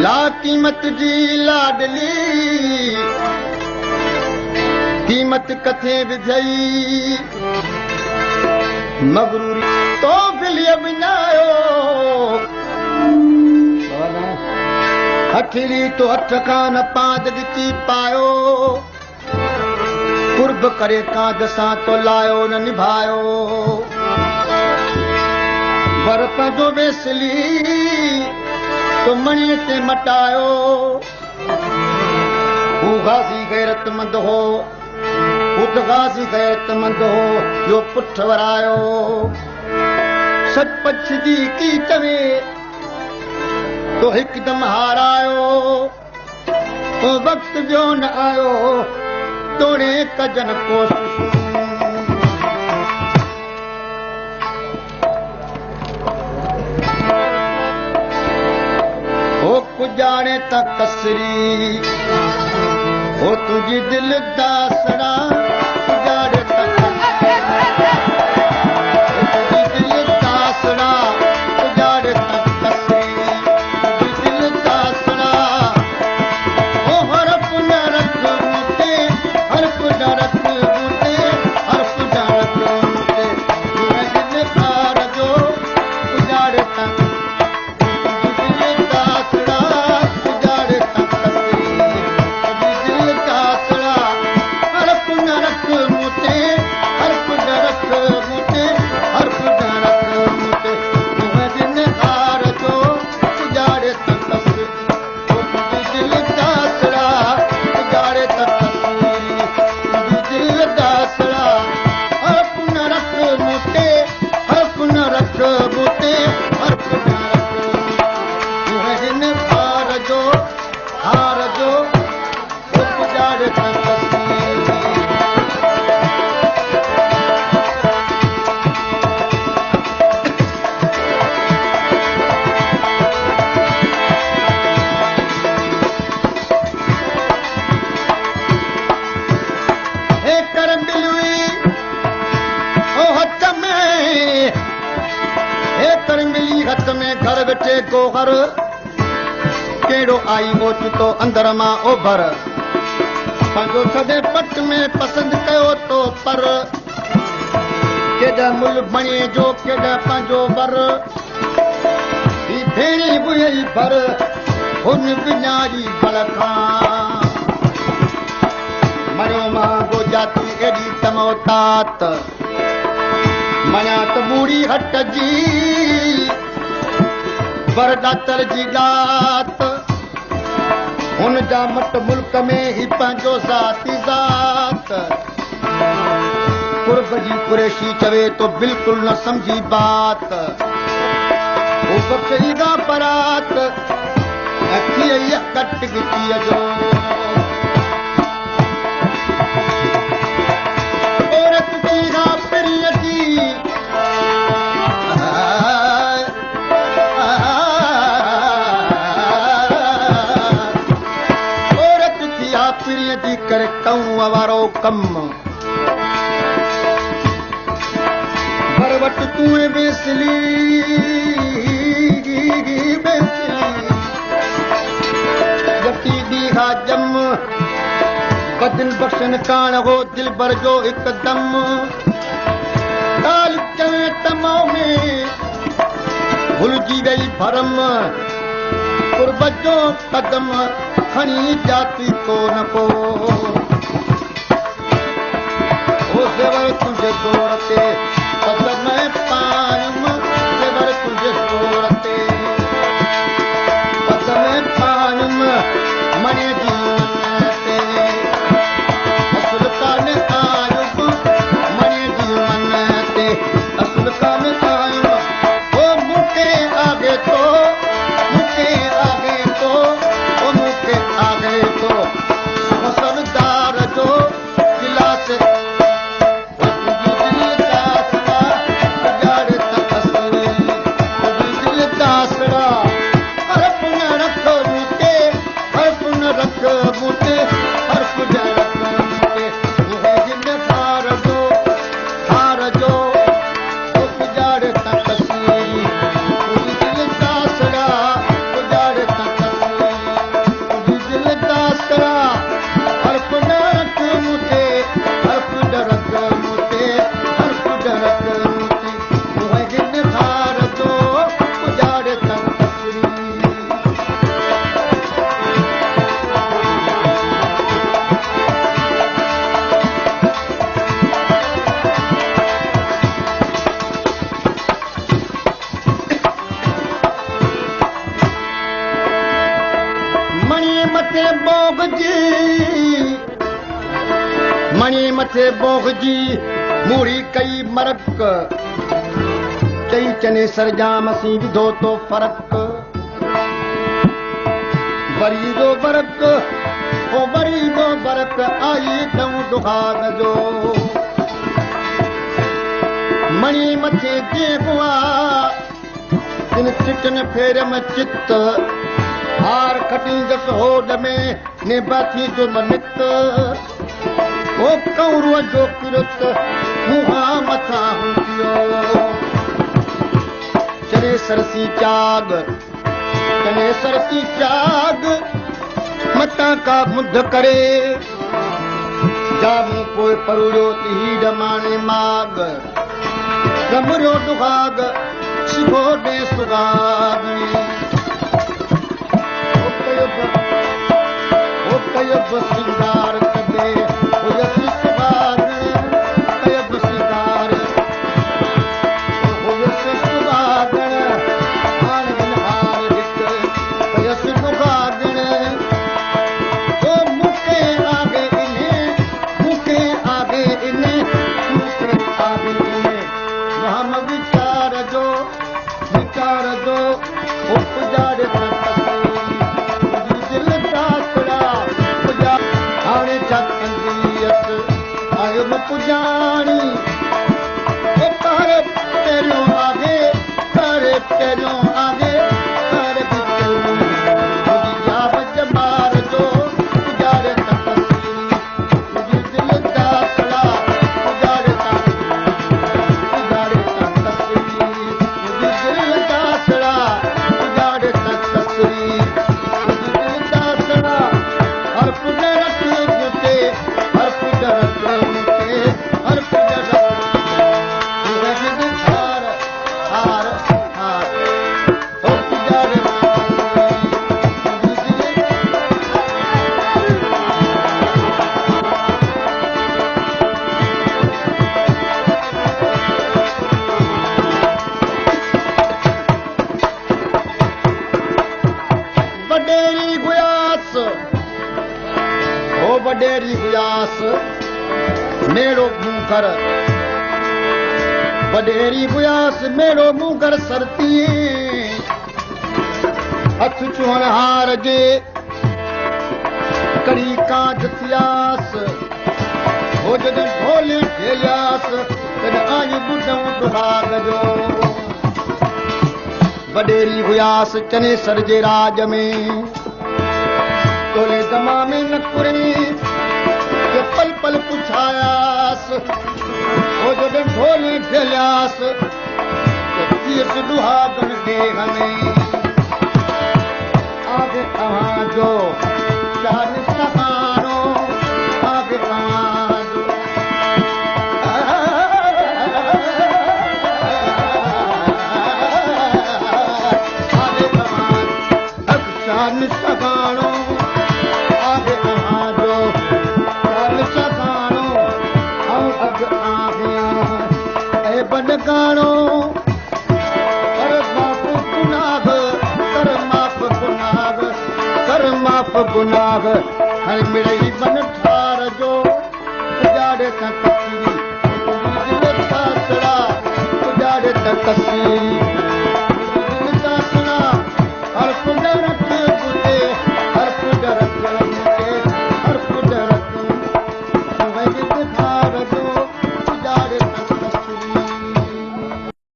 ला कीमत जी लाडली कीमत कथे विझई मगरूरी तो बिलिय बिनायो हथली तो हथ कान पाद ॾिची पायो कुर्ब करे कांध सां तो लायो न निभायो वर पंहिंजो वेसली तो मणीअ ते मटायो हू गाज़ी गैरतमंद हो ख़ुद गाज़ी गैरतमंद हो जो पुठ वरायो सचपच जी की चवे तो हिकदम हारायो तो वक्त जो न आयो तोड़े कजन कोशिश हो कुजाणे त कसरी हो तुझी दिल दासड़ा कुजाणे त तुझी दिल दासड़ा कुजाणे त गोहर केड़ो आई ओचितो अंदर मां ओभर पंहिंजो सॼे पट में पसंदि कयो तो पर केॾा मुल बणे जो केॾा पंहिंजो वर ही भेणी बुयई भर हुन विञाई बल खां मणियो महांगो जाती एॾी तमोतात मञा त बूढ़ी हट जी वर दातर जी ॾात हुन जा मट मुल्क में ही पंहिंजो ज़ाती ज़ात कुर्ब जी कुरेशी चवे तो बिल्कुल न समझी बात वो बचईदा बरात अखिय कट गिटीअ जो औरत जी रापरीअ जी करे कऊं वारो कम घर वट तूं बेसली जटी दीहा जम बदन बख्शन कान हो दिल भर जो हिकदम ॻाल्हि चवे तमो में भुलिजी वई भरम कुर्ब जो कदम खणी जाती को न को ओ ज़ेवर तुझे गोर ते सद में पायुम ज़ेवर तुझे गोर ते सद में पायुम मने जी मन ते असुल कान आयुम मने जी मन ते असुल कान आयुम ओ मुके आगे तो मुसलदार जो गिलास मथे बोग जी मणी मथे बोग जी मूड़ी कई मरक चई चने सरजाम सी विधो तो फरक वरी जो बरक ओ वरी जो बरक आई दऊं दुहाग जो मणी मथे जे हुआ इन चिटन फेर में चित हार खटी जस होड में ने बाथी जो मनित ओ कौरुअ जो किरत मुहा मथा हुंदियो चने सरसी चाग चने सरसी चाग मता का मुद्ध करे जामू कोई परुड़ो हीड माने माग गमरो दुहाग शिवो दे सुगागी ओ कयब सिंगार कदे ओ यस सुगाग कयब सिंगार ओ यस सुगाग आन हार हित कयस दुगागण ओ मुके आगे इन्हें हम विचार जो उपजारे दिल दासड़ा पुजा हाणे छा कंदीअस आयो न पुजाणी कर पहिरियों आगे कर मार जो पुजारे दिल दासड़ा पुजारे वडेरी गुयास मेड़ो मुंह कर वडेरी गुयास मेड़ो मुंह कर सरती हथ चुहण हार जे कड़ी कांच सियास हो जॾहिं ढोले ढेलियास तॾहिं आई ॿुधऊं दुहाग जो वडेरी गुयास चने सर जे राज में तोले दमा में न कुरी के पल पल पुछायास हो जॾहिं ढोली ढेलियास तीस दुहागन देह में आगे तव्हांजो शान सहारो आगे तव्हांजो आगे तव्हांजो शान सहारो गानो कर माफ गुनाह हर मिड़ई बन ठार जो पुजारे त कसीरी दिल दासड़ा पुजारे त कसीरी